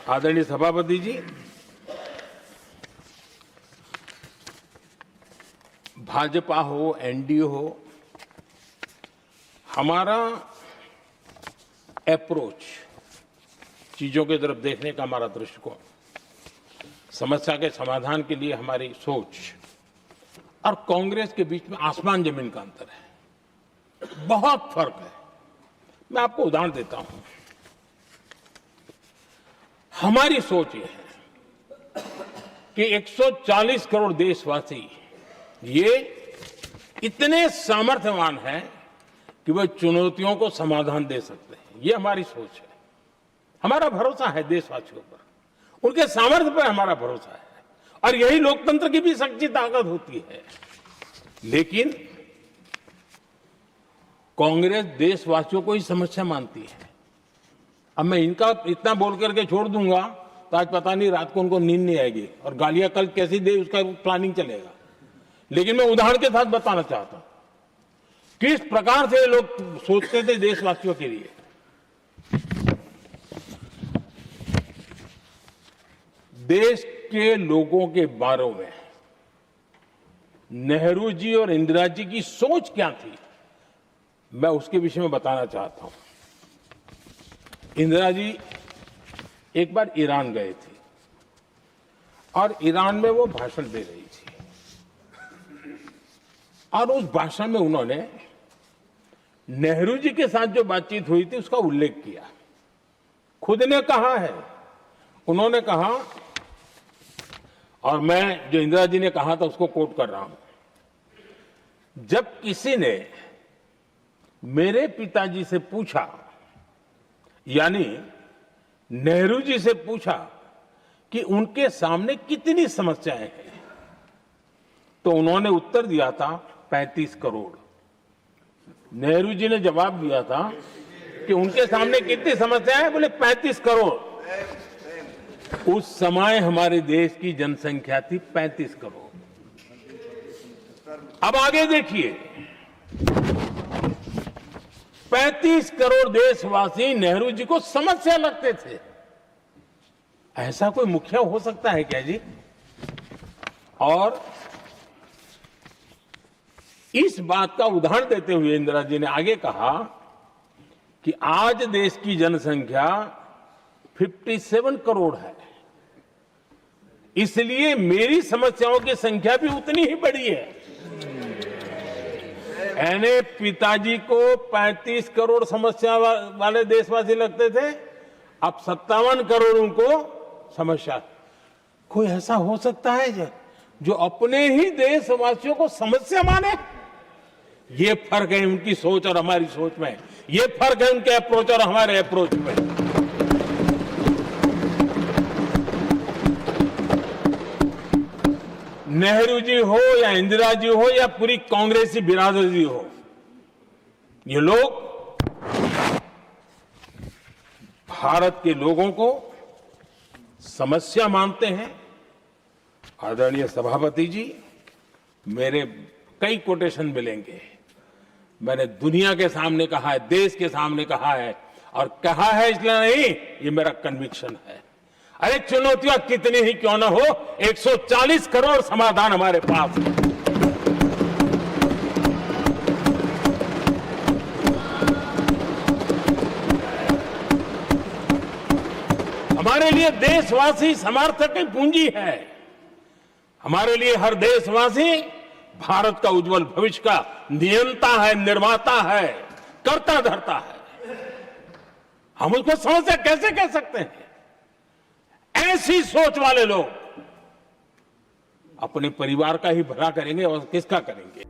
आदरणीय सभापति जी, भाजपा हो, एनडीए हो, हमारा अप्रोच, चीजों की तरफ देखने का हमारा दृष्टिकोण, समस्या के समाधान के लिए हमारी सोच और कांग्रेस के बीच में आसमान जमीन का अंतर है, बहुत फर्क है। मैं आपको उदाहरण देता हूं। हमारी सोच ये है कि 140 करोड़ देशवासी ये इतने सामर्थ्यवान हैं कि वे चुनौतियों को समाधान दे सकते हैं। ये हमारी सोच है। हमारा भरोसा है देशवासियों पर, उनके सामर्थ्य पर हमारा भरोसा है, और यही लोकतंत्र की भी सच्ची ताकत होती है। लेकिन कांग्रेस देशवासियों को ही समस्या मानती है। अब मैं इनका इतना बोल करके छोड़ दूंगा तो आज पता नहीं रात को उनको नींद नहीं आएगी और गालियां कल कैसी दे उसका प्लानिंग चलेगा। लेकिन मैं उदाहरण के साथ बताना चाहता हूं किस प्रकार से लोग सोचते थे देशवासियों के लिए। देश के लोगों के बारे में नेहरू जी और इंदिरा जी की सोच क्या थी, मैं उसके विषय में बताना चाहता हूं। इंदिरा जी एक बार ईरान गए थे और ईरान में वो भाषण दे रही थी, और उस भाषण में उन्होंने नेहरू जी के साथ जो बातचीत हुई थी उसका उल्लेख किया। खुद ने कहा है, उन्होंने कहा, और मैं जो इंदिरा जी ने कहा था उसको कोट कर रहा हूं, जब किसी ने मेरे पिताजी से पूछा, यानी नेहरू जी से पूछा कि उनके सामने कितनी समस्याएं हैं, तो उन्होंने उत्तर दिया था 35 करोड़। नेहरू जी ने जवाब दिया था कि उनके सामने कितनी समस्याएं हैं, बोले 35 करोड़। उस समय हमारे देश की जनसंख्या थी 35 करोड़। अब आगे देखिए, 35 करोड़ देशवासी नेहरू जी को समस्या लगते थे। ऐसा कोई मुखिया हो सकता है क्या जी? और इस बात का उदाहरण देते हुए इंदिरा जी ने आगे कहा कि आज देश की जनसंख्या 57 करोड़ है, इसलिए मेरी समस्याओं की संख्या भी उतनी ही बड़ी है। यानी पिताजी को 35 करोड़ समस्या वाले देशवासी लगते थे, अब 57 करोड़ उनको समस्या। कोई ऐसा हो सकता है जो अपने ही देशवासियों को समस्या माने? ये फर्क है उनकी सोच और हमारी सोच में, ये फर्क है उनके अप्रोच और हमारे अप्रोच में। नेहरू जी हो या इंदिरा जी हो या पूरी कांग्रेसी बिरादरी हो, ये लोग भारत के लोगों को समस्या मानते हैं। आदरणीय सभापति जी, मेरे कई कोटेशन मिलेंगे। मैंने दुनिया के सामने कहा है, देश के सामने कहा है, और कहा है इसलिए नहीं, ये मेरा कन्विक्शन है। अरे चुनौतियां कितनी ही क्यों ना हो, 140 करोड़ समाधान हमारे पास है। हमारे लिए देशवासी सामर्थ्य की पूंजी है। हमारे लिए हर देशवासी भारत का उज्जवल भविष्य का नियंता है, निर्माता है, कर्ता धर्ता है। हम उसको समस्या कैसे कह सकते हैं? ऐसी सोच वाले लोग अपने परिवार का ही भला करेंगे और किसका करेंगे?